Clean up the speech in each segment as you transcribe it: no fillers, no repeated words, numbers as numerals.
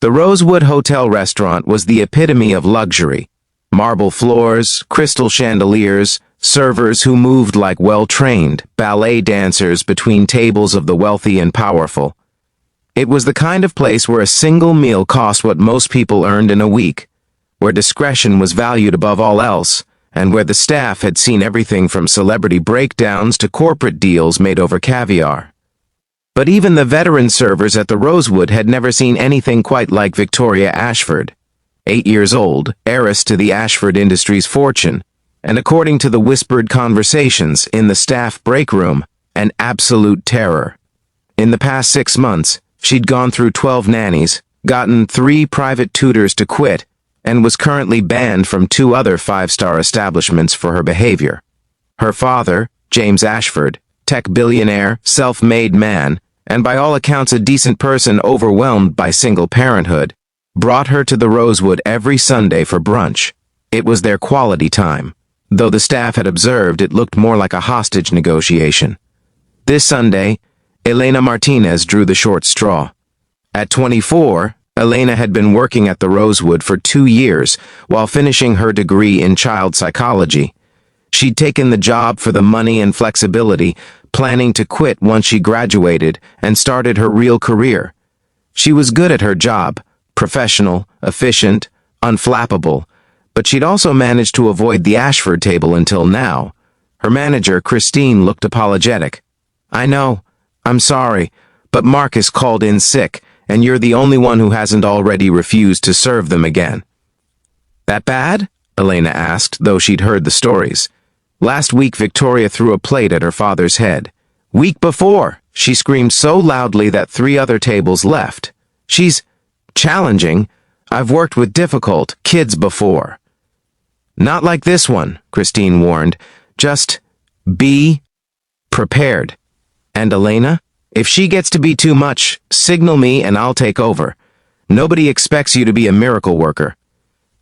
The Rosewood Hotel restaurant was the epitome of luxury. Marble floors, crystal chandeliers, servers who moved like well-trained ballet dancers between tables of the wealthy and powerful. It was the kind of place where a single meal cost what most people earned in a week, where discretion was valued above all else, and where the staff had seen everything from celebrity breakdowns to corporate deals made over caviar. But even the veteran servers at the Rosewood had never seen anything quite like Victoria Ashford, 8 years old, heiress to the Ashford Industries fortune, and according to the whispered conversations in the staff break room, an absolute terror. In the past 6 months, she'd gone through 12 nannies, gotten 3 private tutors to quit, and was currently banned from 2 other 5-star establishments for her behavior. Her father, James Ashford, tech billionaire, self-made man, and by all accounts a decent person overwhelmed by single parenthood, brought her to the Rosewood every Sunday for brunch. It was their quality time, though the staff had observed it looked more like a hostage negotiation. This Sunday, Elena Martinez drew the short straw. At 24, Elena had been working at the Rosewood for 2 years while finishing her degree in child psychology. She'd taken the job for the money and flexibility, planning to quit once she graduated and started her real career. She was good at her job, professional, efficient, unflappable, but she'd also managed to avoid the Ashford table until now. Her manager, Christine, looked apologetic. "I know. I'm sorry, but Marcus called in sick, and you're the only one who hasn't already refused to serve them again." "That bad?" Elena asked, though she'd heard the stories. Last week, Victoria threw a plate at her father's head. "Week before," she screamed so loudly that 3 other tables left. "She's challenging. I've worked with difficult kids before." "Not like this one," Christine warned. "Just be prepared. And Elena, if she gets to be too much, signal me and I'll take over. Nobody expects you to be a miracle worker."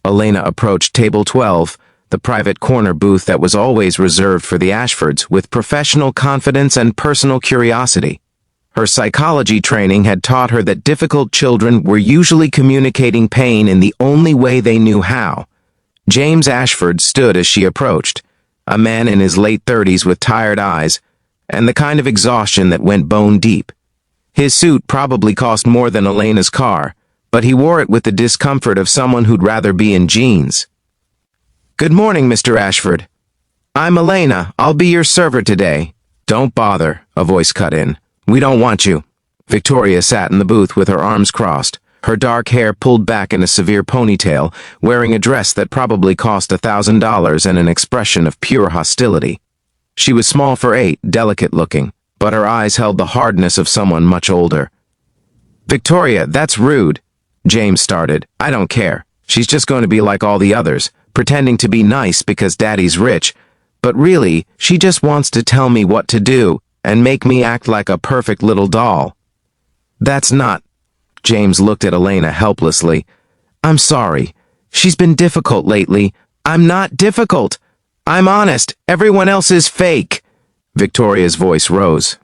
Elena approached table 12, the private corner booth that was always reserved for the Ashfords, with professional confidence and personal curiosity. Her psychology training had taught her that difficult children were usually communicating pain in the only way they knew how. James Ashford stood as she approached, a man in his late 30s with tired eyes, and the kind of exhaustion that went bone deep. His suit probably cost more than Elena's car, but he wore it with the discomfort of someone who'd rather be in jeans. "Good morning, Mr. Ashford. I'm Elena. I'll be your server today." "Don't bother," a voice cut in. "We don't want you." Victoria sat in the booth with her arms crossed, her dark hair pulled back in a severe ponytail, wearing a dress that probably cost $1,000 and an expression of pure hostility. She was small for 8, delicate-looking, but her eyes held the hardness of someone much older. "Victoria, that's rude," James started. "I don't care. She's just going to be like all the others, pretending to be nice because Daddy's rich, but really, she just wants to tell me what to do and make me act like a perfect little doll." "That's not..." James looked at Elena helplessly. "I'm sorry. She's been difficult lately." "I'm not difficult. I'm honest. Everyone else is fake." Victoria's voice rose.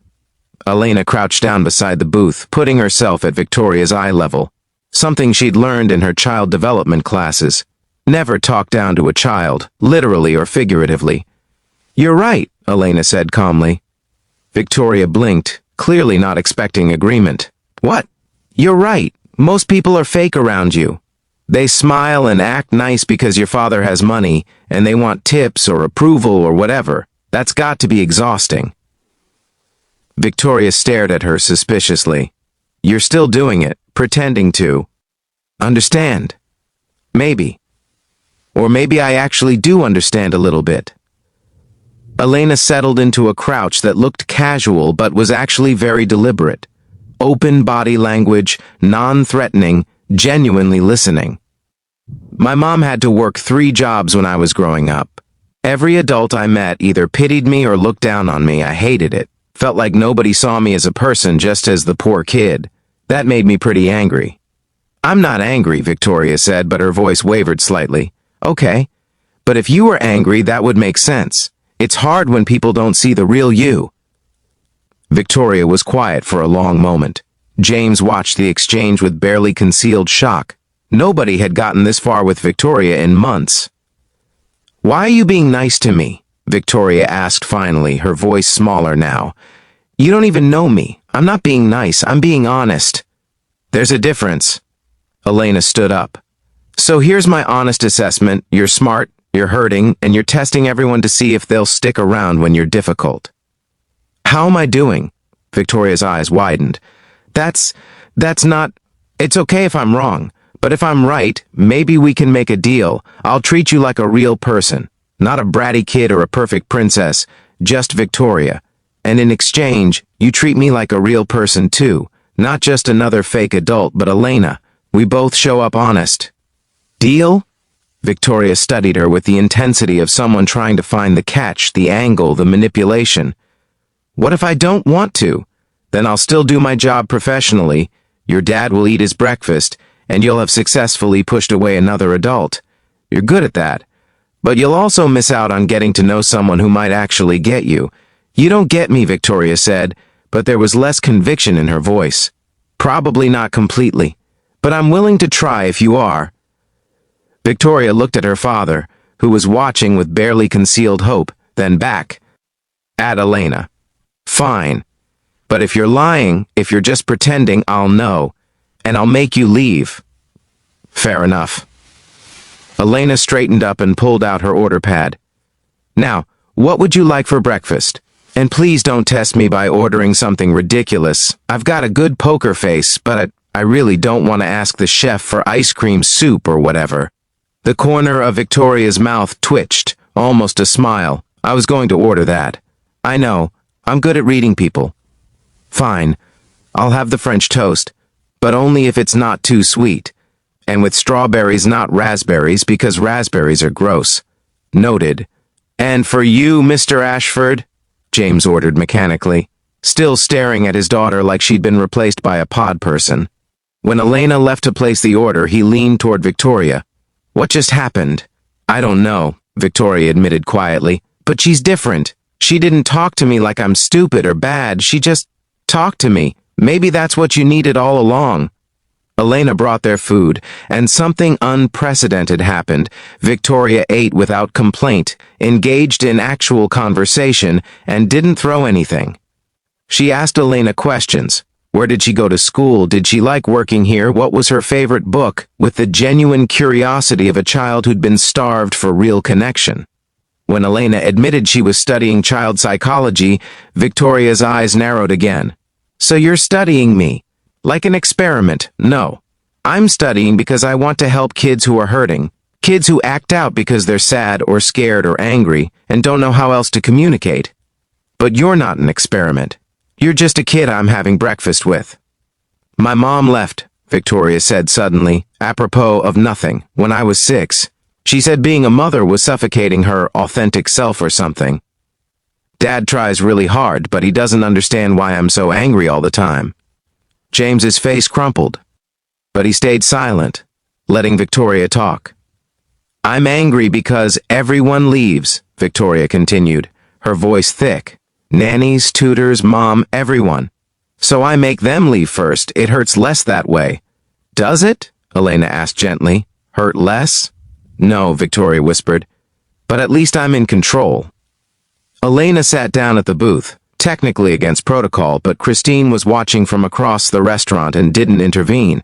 Elena crouched down beside the booth, putting herself at Victoria's eye level, something she'd learned in her child development classes. Never talk down to a child, literally or figuratively. "You're right," Elena said calmly. Victoria blinked, clearly not expecting agreement. "What?" "You're right. Most people are fake around you. They smile and act nice because your father has money, and they want tips or approval or whatever. That's got to be exhausting." Victoria stared at her suspiciously. "You're still doing it, pretending to understand. Maybe. Or maybe I actually do understand a little bit." Elena settled into a crouch that looked casual but was actually very deliberate. Open body language, non-threatening, genuinely listening. "My mom had to work 3 jobs when I was growing up. Every adult I met either pitied me or looked down on me. I hated it. Felt like nobody saw me as a person, just as the poor kid. That made me pretty angry." "I'm not angry," Victoria said, but her voice wavered slightly. "Okay. But if you were angry, that would make sense. It's hard when people don't see the real you." Victoria was quiet for a long moment. James watched the exchange with barely concealed shock. Nobody had gotten this far with Victoria in months. "Why are you being nice to me?" Victoria asked finally, her voice smaller now. "You don't even know me. I'm not being nice, I'm being honest." "There's a difference." Elena stood up. "So here's my honest assessment. You're smart, you're hurting, and you're testing everyone to see if they'll stick around when you're difficult." "How am I doing?" Victoria's eyes widened. That's not... It's okay if I'm wrong, but if I'm right, maybe we can make a deal. I'll treat you like a real person, not a bratty kid or a perfect princess, just Victoria. And in exchange, you treat me like a real person too, not just another fake adult, but Elena. We both show up honest. Deal? Victoria studied her with the intensity of someone trying to find the catch, the angle, the manipulation. What if I don't want to? Then I'll still do my job professionally. Your dad will eat his breakfast, and you'll have successfully pushed away another adult. You're good at that. But you'll also miss out on getting to know someone who might actually get you. You don't get me, Victoria said, but there was less conviction in her voice. Probably not completely, but I'm willing to try if you are. Victoria looked at her father, who was watching with barely concealed hope, then back at Elena. Fine. But if you're lying, if you're just pretending, I'll know, and I'll make you leave. Fair enough. Elena straightened up and pulled out her order pad. Now, what would you like for breakfast? And please don't test me by ordering something ridiculous. I've got a good poker face, but I really don't want to ask the chef for ice cream soup or whatever. The corner of Victoria's mouth twitched, almost a smile. I was going to order that. I know, I'm good at reading people. Fine, I'll have the French toast, but only if it's not too sweet. And with strawberries, not raspberries, because raspberries are gross. Noted. And for you, Mr. Ashford, James ordered mechanically, still staring at his daughter like she'd been replaced by a pod person. When Elena left to place the order, he leaned toward Victoria. What just happened? I don't know, Victoria admitted quietly, but she's different. She didn't talk to me like I'm stupid or bad, she just talked to me. Maybe that's what you needed all along. Elena brought their food, and something unprecedented happened. Victoria ate without complaint, engaged in actual conversation, and didn't throw anything. She asked Elena questions. Where did she go to school? Did she like working here? What was her favorite book? With the genuine curiosity of a child who'd been starved for real connection. When Elena admitted she was studying child psychology, Victoria's eyes narrowed again. So you're studying me? Like an experiment? No. I'm studying because I want to help kids who are hurting. Kids who act out because they're sad or scared or angry and don't know how else to communicate. But you're not an experiment. You're just a kid I'm having breakfast with. My mom left, Victoria said suddenly, apropos of nothing, when I was 6. She said being a mother was suffocating her authentic self or something. Dad tries really hard, but he doesn't understand why I'm so angry all the time. James's face crumpled, but he stayed silent, letting Victoria talk. I'm angry because everyone leaves, Victoria continued, her voice thick. Nannies, tutors, mom, everyone. So I make them leave first. It hurts less that way. Does it? Elena asked gently. Hurt less? No, Victoria whispered. But at least I'm in control. Elena sat down at the booth, technically against protocol, but Christine was watching from across the restaurant and didn't intervene.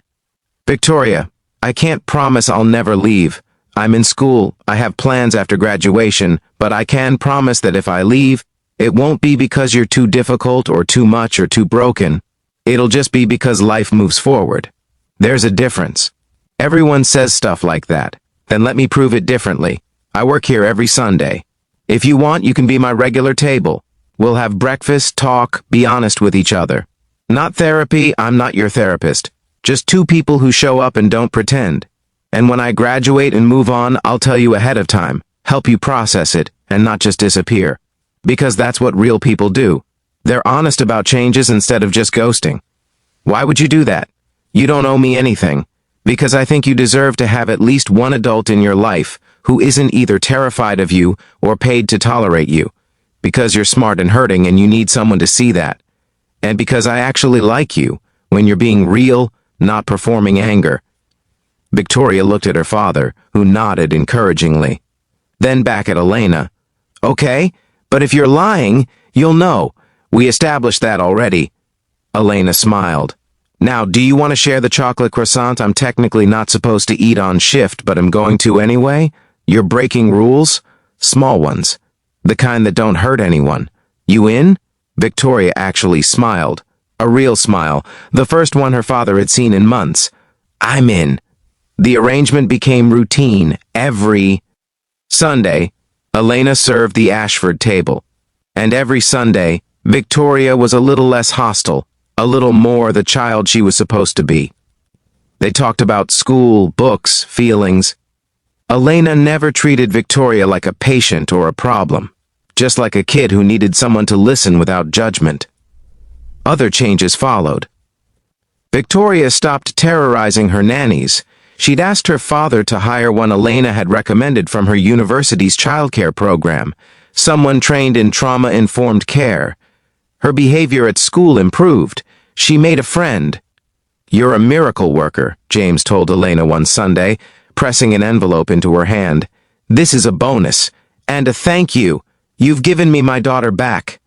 Victoria, I can't promise I'll never leave. I'm in school, I have plans after graduation, but I can promise that if I leave, it won't be because you're too difficult or too much or too broken. It'll just be because life moves forward. There's a difference. Everyone says stuff like that. Then let me prove it differently. I work here every Sunday. If you want, you can be my regular table. We'll have breakfast, talk, be honest with each other. Not therapy, I'm not your therapist. Just two people who show up and don't pretend. And when I graduate and move on, I'll tell you ahead of time, help you process it, and not just disappear. Because that's what real people do. They're honest about changes instead of just ghosting. Why would you do that? You don't owe me anything. Because I think you deserve to have at least one adult in your life who isn't either terrified of you or paid to tolerate you. Because you're smart and hurting and you need someone to see that. And because I actually like you, when you're being real, not performing anger. Victoria looked at her father, who nodded encouragingly. Then back at Elena. Okay, but if you're lying, you'll know. We established that already. Elena smiled. Now, do you want to share the chocolate croissant I'm technically not supposed to eat on shift, but I'm going to anyway? You're breaking rules? Small ones. The kind that don't hurt anyone. You in? Victoria actually smiled. A real smile, the first one her father had seen in months. I'm in. The arrangement became routine. Every Sunday, Elena served the Ashford table. And every Sunday, Victoria was a little less hostile, a little more the child she was supposed to be. They talked about school, books, feelings. Elena never treated Victoria like a patient or a problem, just like a kid who needed someone to listen without judgment. Other changes followed. Victoria stopped terrorizing her nannies. She'd asked her father to hire one Elena had recommended from her university's childcare program, someone trained in trauma-informed care. Her behavior at school improved. She made a friend. You're a miracle worker, James told Elena one Sunday, pressing an envelope into her hand. This is a bonus, and a thank you. You've given me my daughter back.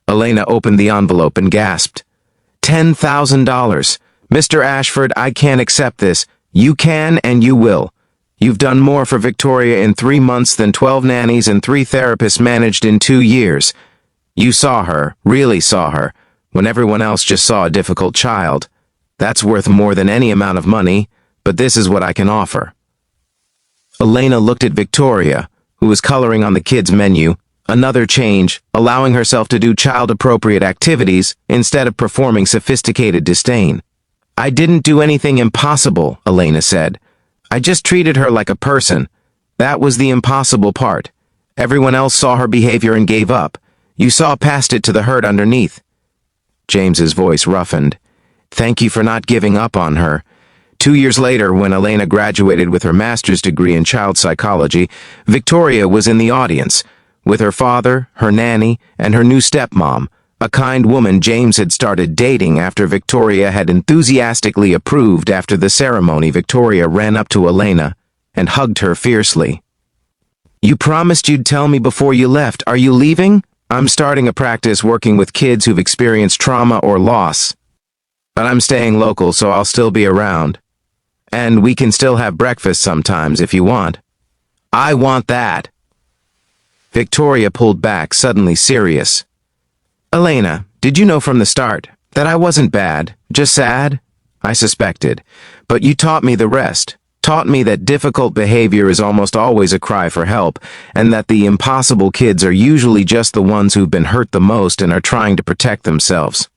Elena opened the envelope and gasped. $10,000. Mr. Ashford, I can't accept this. You can and you will. You've done more for Victoria in 3 months than 12 nannies and 3 therapists managed in 2 years. You saw her, really saw her, when everyone else just saw a difficult child. That's worth more than any amount of money, but this is what I can offer. Elena looked at Victoria, who was coloring on the kids' menu. Another change, allowing herself to do child-appropriate activities instead of performing sophisticated disdain. I didn't do anything impossible, Elena said. I just treated her like a person. That was the impossible part. Everyone else saw her behavior and gave up. You saw past it to the hurt underneath. James's voice roughened. Thank you for not giving up on her. 2 years later, when Elena graduated with her master's degree in child psychology, Victoria was in the audience, with her father, her nanny, and her new stepmom, a kind woman James had started dating after Victoria had enthusiastically approved. After the ceremony, Victoria ran up to Elena and hugged her fiercely. You promised you'd tell me before you left. Are you leaving? I'm starting a practice working with kids who've experienced trauma or loss. But I'm staying local, so I'll still be around. And we can still have breakfast sometimes if you want. I want that. Victoria pulled back, suddenly serious. Elena, did you know from the start that I wasn't bad, just sad? I suspected. But you taught me the rest. Taught me that difficult behavior is almost always a cry for help, and that the impossible kids are usually just the ones who've been hurt the most and are trying to protect themselves.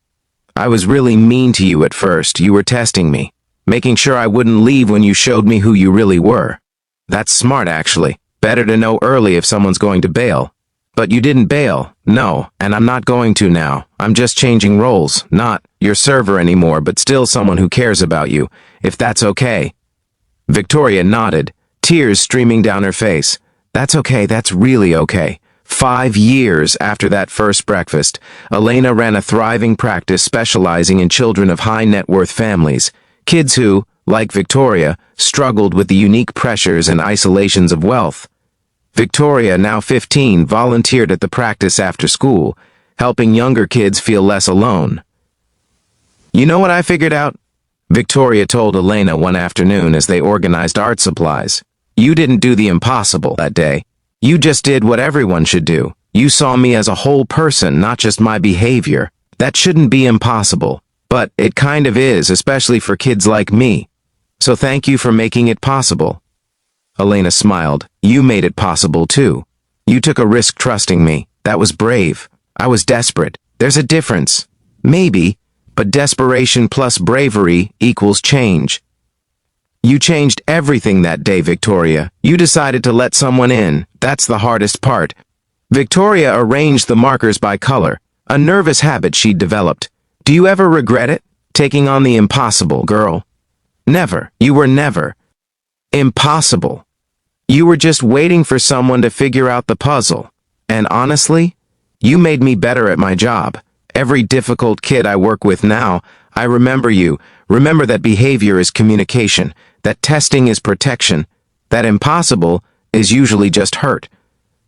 I was really mean to you at first. You were testing me, making sure I wouldn't leave when you showed me who you really were. That's smart, actually. Better to know early if someone's going to bail. But you didn't bail, no, and I'm not going to now. I'm just changing roles, not your server anymore, but still someone who cares about you, if that's okay. Victoria nodded, tears streaming down her face. That's okay, that's really okay. 5 years after that first breakfast, Elena ran a thriving practice specializing in children of high net worth families, kids who, like Victoria, struggled with the unique pressures and isolations of wealth. Victoria, now 15, volunteered at the practice after school, helping younger kids feel less alone. You know what I figured out? Victoria told Elena one afternoon as they organized art supplies. You didn't do the impossible that day. You just did what everyone should do. You saw me as a whole person, not just my behavior. That shouldn't be impossible, but it kind of is, especially for kids like me. So thank you for making it possible. Elena smiled. You made it possible, too. You took a risk trusting me. That was brave. I was desperate. There's a difference. Maybe, but desperation plus bravery equals change. You changed everything that day, Victoria. You decided to let someone in. That's the hardest part. Victoria arranged the markers by color, a nervous habit she'd developed. Do you ever regret it? Taking on the impossible, girl? Never. You were never impossible. You were just waiting for someone to figure out the puzzle. And honestly, you made me better at my job. Every difficult kid I work with now, I remember you. Remember that behavior is communication, that testing is protection, that impossible is usually just hurt.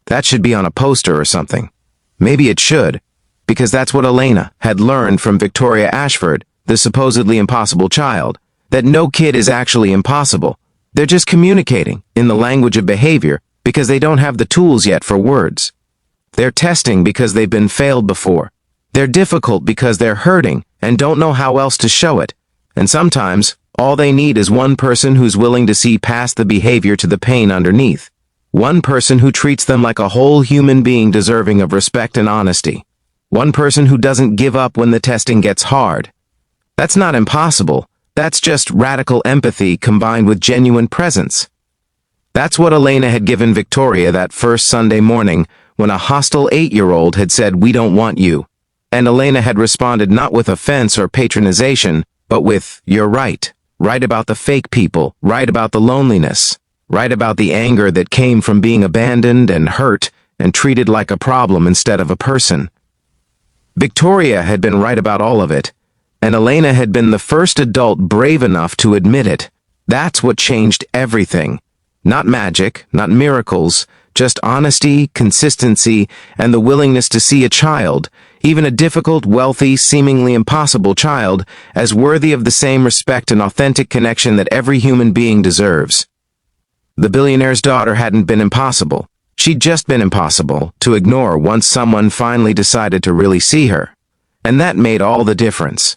That should be on a poster or something. Maybe it should, because that's what Elena had learned from Victoria Ashford, the supposedly impossible child, that no kid is actually impossible. They're just communicating in the language of behavior because they don't have the tools yet for words. They're testing because they've been failed before. They're difficult because they're hurting and don't know how else to show it. And sometimes, all they need is one person who's willing to see past the behavior to the pain underneath. One person who treats them like a whole human being deserving of respect and honesty. One person who doesn't give up when the testing gets hard. That's not impossible. That's just radical empathy combined with genuine presence. That's what Elena had given Victoria that first Sunday morning when a hostile 8-year-old had said, "We don't want you." And Elena had responded not with offense or patronization, but with, "You're right. Right about the fake people, right about the loneliness, right about the anger that came from being abandoned and hurt and treated like a problem instead of a person." Victoria had been right about all of it, and Elena had been the first adult brave enough to admit it. That's what changed everything. Not magic, not miracles, just honesty, consistency, and the willingness to see a child, even a difficult, wealthy, seemingly impossible child, as worthy of the same respect and authentic connection that every human being deserves. The billionaire's daughter hadn't been impossible. She'd just been impossible to ignore once someone finally decided to really see her. And that made all the difference.